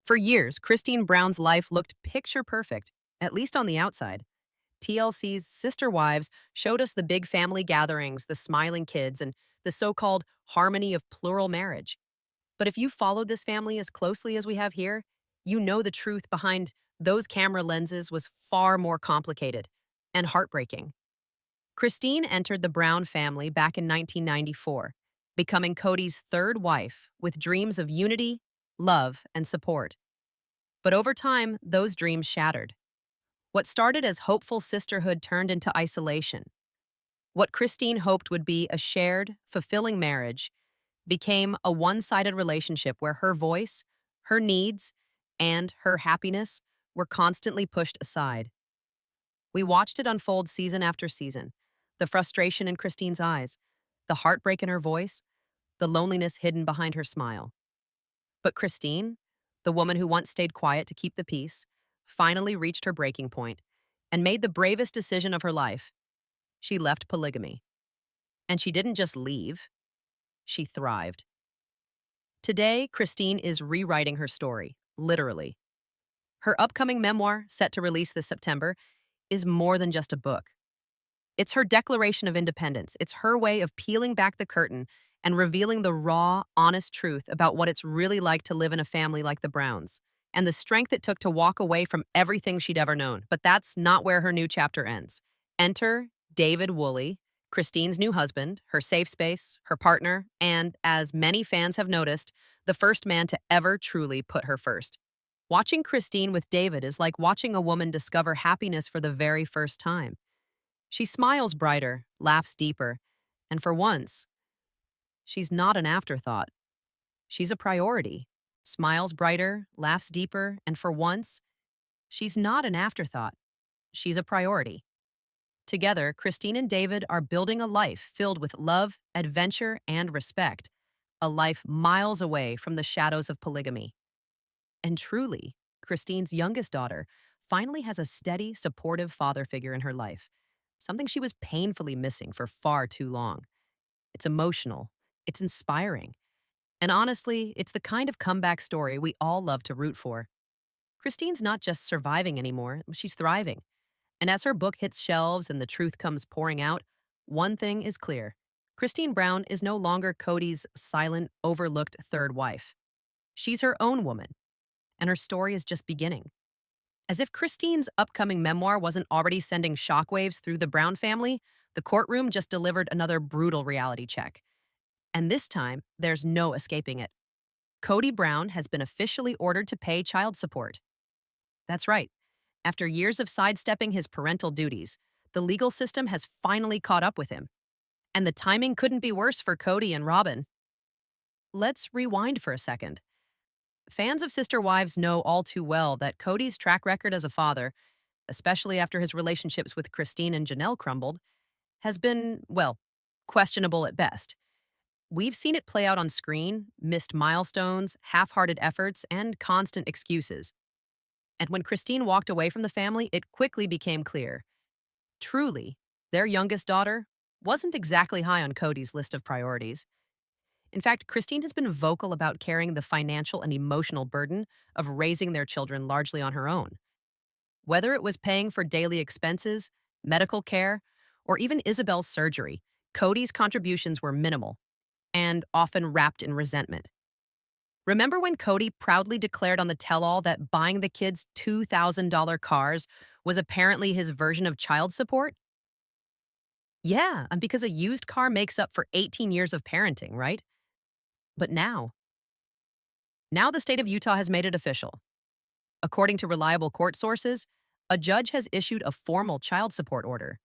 For years, Christine Brown's life looked picture perfect, at least on the outside. TLC's Sister Wives showed us the big family gatherings, the smiling kids, and the so called harmony of plural marriage. But if you followed this family as closely as we have here, you know the truth behind those camera lenses was far more complicated and heartbreaking. Christine entered the Brown family back in 1994, becoming Kody's third wife with dreams of unity, love, and support. But over time, those dreams shattered. What started as hopeful sisterhood turned into isolation. What Christine hoped would be a shared, fulfilling marriage became a one sided relationship where her voice, her needs, and her happiness were constantly pushed aside. We watched it unfold season after season, the frustration in Christine's eyes, the heartbreak in her voice, the loneliness hidden behind her smile. But Christine, the woman who once stayed quiet to keep the peace, finally reached her breaking point and made the bravest decision of her life. She left polygamy. And she didn't just leave, she thrived. Today, Christine is rewriting her story, literally. Her upcoming memoir, set to release this September, is more than just a book. It's her declaration of independence. It's her way of peeling back the curtain and revealing the raw, honest truth about what it's really like to live in a family like the Browns, and the strength it took to walk away from everything she'd ever known. But that's not where her new chapter ends. Enter David Woolley, Christine's new husband, her safe space, her partner, and, as many fans have noticed, the first man to ever truly put her first. Watching Christine with David is like watching a woman discover happiness for the very first time. She smiles brighter, laughs deeper, and for once, she's not an afterthought. She's a priority. Smiles brighter, laughs deeper, and for once, she's not an afterthought. She's a priority. Together, Christine and David are building a life filled with love, adventure, and respect. A life miles away from the shadows of polygamy. And truly, Christine's youngest daughter finally has a steady, supportive father figure in her life, something she was painfully missing for far too long. It's emotional, it's inspiring, and honestly, it's the kind of comeback story we all love to root for. Christine's not just surviving anymore, she's thriving. And as her book hits shelves and the truth comes pouring out, one thing is clear. Christine Brown is no longer Kody's silent, overlooked third wife. She's her own woman, and her story is just beginning. As if Christine's upcoming memoir wasn't already sending shockwaves through the Brown family, the courtroom just delivered another brutal reality check. And this time, there's no escaping it. Kody Brown has been officially ordered to pay child support. That's right. After years of sidestepping his parental duties, the legal system has finally caught up with him. And the timing couldn't be worse for Kody and Robyn. Let's rewind for a second. Fans of Sister Wives know all too well that Kody's track record as a father, especially after his relationships with Christine and Janelle crumbled, has been, well, questionable at best. We've seen it play out on screen, missed milestones, half-hearted efforts, and constant excuses. And when Christine walked away from the family, it quickly became clear. Truly, their youngest daughter wasn't exactly high on Kody's list of priorities. In fact, Christine has been vocal about carrying the financial and emotional burden of raising their children largely on her own. Whether it was paying for daily expenses, medical care, or even Isabel's surgery, Kody's contributions were minimal and often wrapped in resentment. Remember when Kody proudly declared on the tell-all that buying the kids $2,000 cars was apparently his version of child support? Yeah, and because a used car makes up for 18 years of parenting, right? But now the state of Utah has made it official. According to reliable court sources, a judge has issued a formal child support order.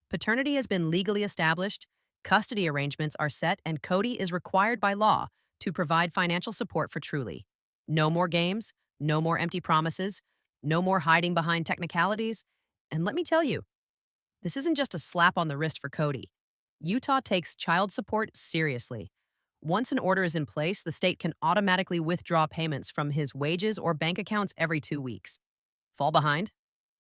Paternity has been legally established, custody arrangements are set, and Kody is required by law to provide financial support for Truly. No more games, no more empty promises, no more hiding behind technicalities. And let me tell you, this isn't just a slap on the wrist for Kody. Utah takes child support seriously. Once an order is in place, the state can automatically withdraw payments from his wages or bank accounts every 2 weeks. Fall behind?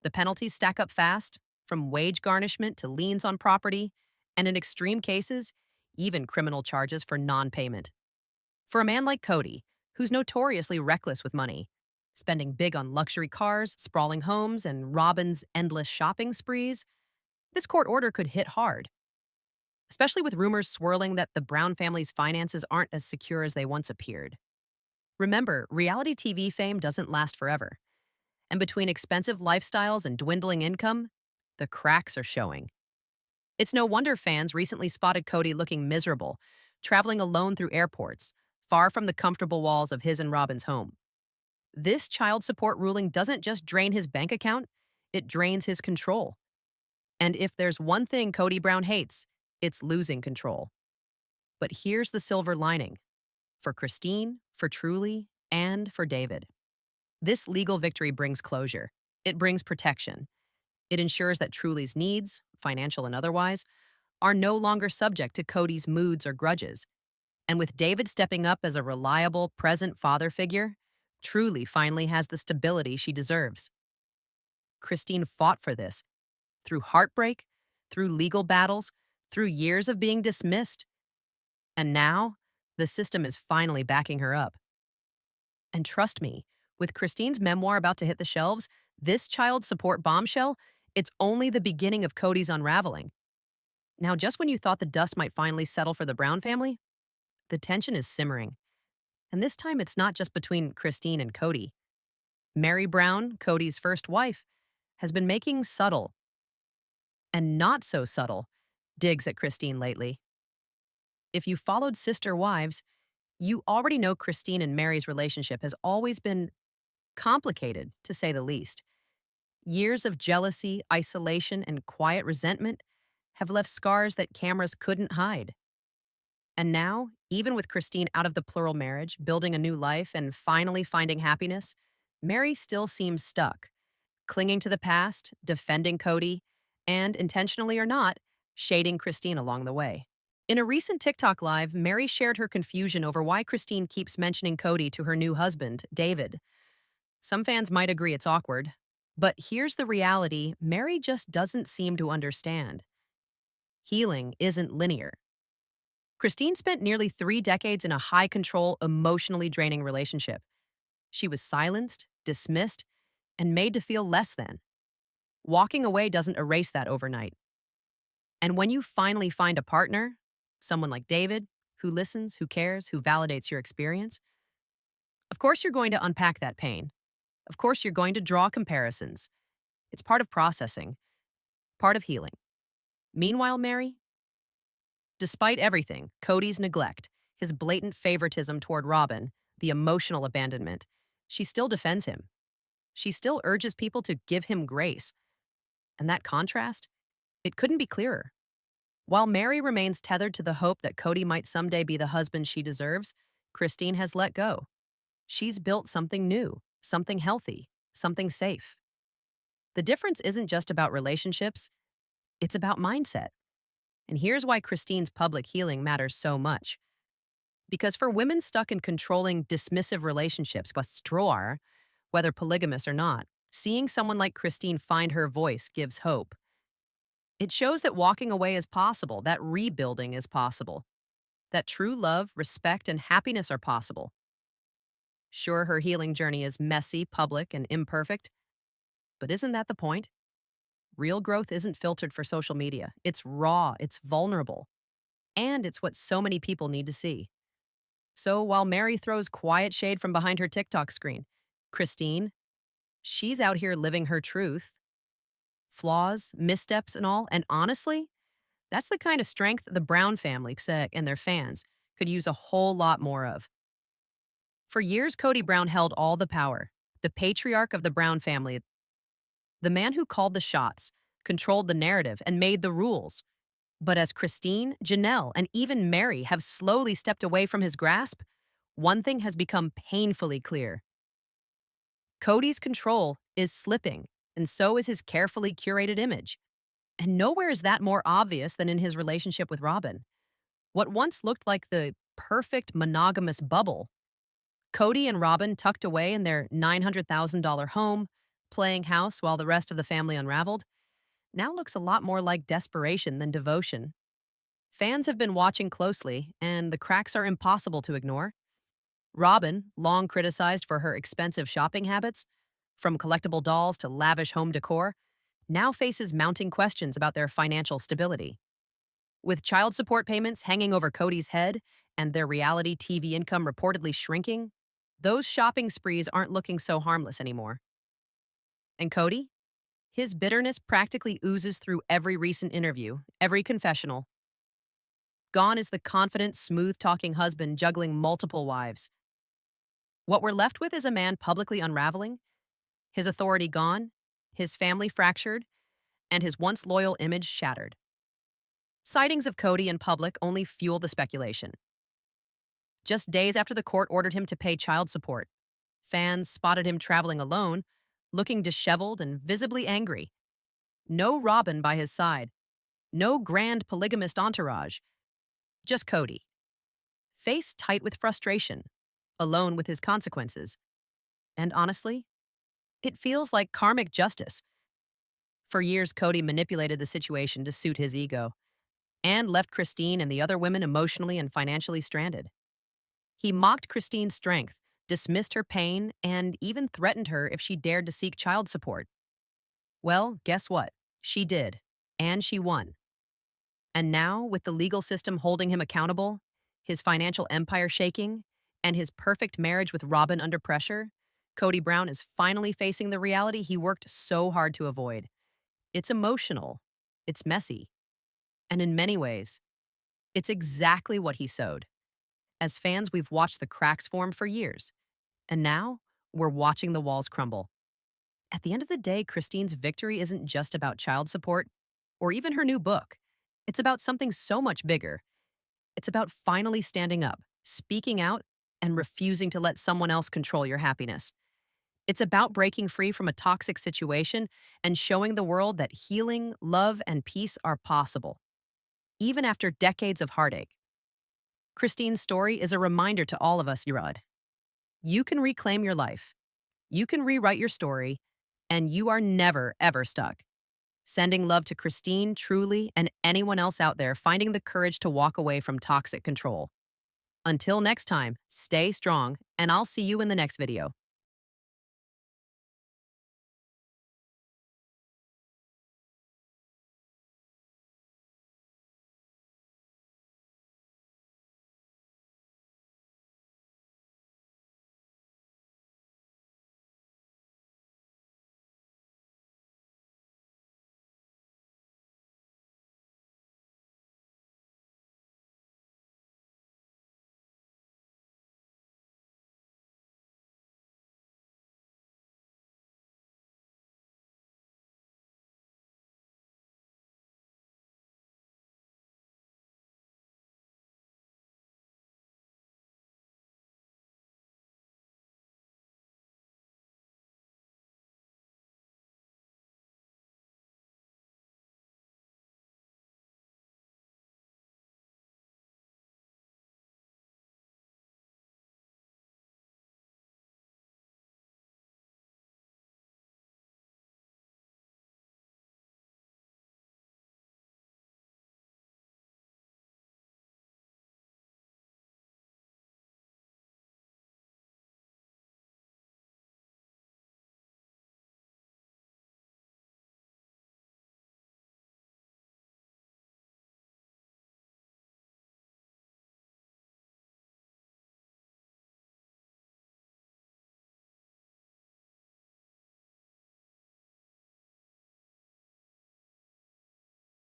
The penalties stack up fast, from wage garnishment to liens on property, and in extreme cases, even criminal charges for non-payment. For a man like Kody, who's notoriously reckless with money, spending big on luxury cars, sprawling homes, and Robyn's endless shopping sprees, this court order could hit hard, especially with rumors swirling that the Brown family's finances aren't as secure as they once appeared. Remember, reality TV fame doesn't last forever, and between expensive lifestyles and dwindling income, the cracks are showing. It's no wonder fans recently spotted Kody looking miserable, traveling alone through airports, far from the comfortable walls of his and Robyn's home. This child support ruling doesn't just drain his bank account, it drains his control. And if there's one thing Kody Brown hates, it's losing control. But here's the silver lining. For Christine, for Truly, and for David. This legal victory brings closure. It brings protection. It ensures that Truly's needs, financial and otherwise, are no longer subject to Kody's moods or grudges. And with David stepping up as a reliable, present father figure, Truly finally has the stability she deserves. Christine fought for this, through heartbreak, through legal battles, through years of being dismissed. And now, the system is finally backing her up. And trust me, with Christine's memoir about to hit the shelves, this child support bombshell, it's only the beginning of Kody's unraveling. Now, just when you thought the dust might finally settle for the Brown family, the tension is simmering. And this time it's not just between Christine and Kody. Meri Brown, Kody's first wife, has been making subtle, and not so subtle, digs at Christine lately. If you followed Sister Wives, you already know Christine and Meri's relationship has always been complicated, to say the least. Years of jealousy, isolation, and quiet resentment have left scars that cameras couldn't hide. And now, even with Christine out of the plural marriage, building a new life, and finally finding happiness, Meri still seems stuck, clinging to the past, defending Kody, and, intentionally or not, shading Christine along the way. In a recent TikTok live, Meri shared her confusion over why Christine keeps mentioning Kody to her new husband, David. Some fans might agree it's awkward, but here's the reality Meri just doesn't seem to understand. Healing isn't linear. Christine spent nearly 3 decades in a high-control, emotionally draining relationship. She was silenced, dismissed, and made to feel less than. Walking away doesn't erase that overnight. And when you finally find a partner, someone like David, who listens, who cares, who validates your experience, of course you're going to unpack that pain. Of course you're going to draw comparisons. It's part of processing, part of healing. Meanwhile, Meri, despite everything, Kody's neglect, his blatant favoritism toward Robyn, the emotional abandonment, she still defends him. She still urges people to give him grace. And that contrast, it couldn't be clearer. While Meri remains tethered to the hope that Kody might someday be the husband she deserves, Christine has let go. She's built something new, something healthy, something safe. The difference isn't just about relationships, it's about mindset. And here's why Christine's public healing matters so much. Because for women stuck in controlling, dismissive relationships, whether polygamous or not, seeing someone like Christine find her voice gives hope. It shows that walking away is possible, that rebuilding is possible, that true love, respect, and happiness are possible. Sure, her healing journey is messy, public, and imperfect, but isn't that the point? Real growth isn't filtered for social media. It's raw, it's vulnerable, and it's what so many people need to see. So while Meri throws quiet shade from behind her TikTok screen, Christine, she's out here living her truth. Flaws, missteps, and all. And honestly, that's the kind of strength the Brown family and their fans could use a whole lot more of. For years, Kody Brown held all the power, the patriarch of the Brown family, the man who called the shots, controlled the narrative, and made the rules. But as Christine, Janelle, and even Meri have slowly stepped away from his grasp, one thing has become painfully clear. Kody's control is slipping, and so is his carefully curated image. And nowhere is that more obvious than in his relationship with Robyn. What once looked like the perfect monogamous bubble, Kody and Robyn tucked away in their $900,000 home, playing house while the rest of the family unraveled, now looks a lot more like desperation than devotion. Fans have been watching closely, and the cracks are impossible to ignore. Robyn, long criticized for her expensive shopping habits, from collectible dolls to lavish home decor, now faces mounting questions about their financial stability. With child support payments hanging over Kody's head and their reality TV income reportedly shrinking, those shopping sprees aren't looking so harmless anymore. And Kody? His bitterness practically oozes through every recent interview, every confessional. Gone is the confident, smooth talking husband juggling multiple wives. What we're left with is a man publicly unraveling, his authority gone, his family fractured, and his once loyal image shattered. Sightings of Kody in public only fuel the speculation. Just days after the court ordered him to pay child support, fans spotted him traveling alone, looking disheveled and visibly angry. No Robyn by his side, no grand polygamist entourage, just Kody. Face tight with frustration, alone with his consequences. And honestly, it feels like karmic justice. For years, Kody manipulated the situation to suit his ego and left Christine and the other women emotionally and financially stranded. He mocked Christine's strength, dismissed her pain, and even threatened her if she dared to seek child support. Well, guess what? She did, and she won. And now, with the legal system holding him accountable, his financial empire shaking, and his perfect marriage with Robyn under pressure, Kody Brown is finally facing the reality he worked so hard to avoid. It's emotional, it's messy, and in many ways, it's exactly what he sowed. As fans, we've watched the cracks form for years, and now we're watching the walls crumble. At the end of the day, Christine's victory isn't just about child support or even her new book. It's about something so much bigger. It's about finally standing up, speaking out, and refusing to let someone else control your happiness. It's about breaking free from a toxic situation and showing the world that healing, love, and peace are possible, even after decades of heartache. Christine's story is a reminder to all of us, Yurad. You can reclaim your life. You can rewrite your story, and you are never, ever stuck. Sending love to Christine, Truly, and anyone else out there finding the courage to walk away from toxic control. Until next time, stay strong, and I'll see you in the next video.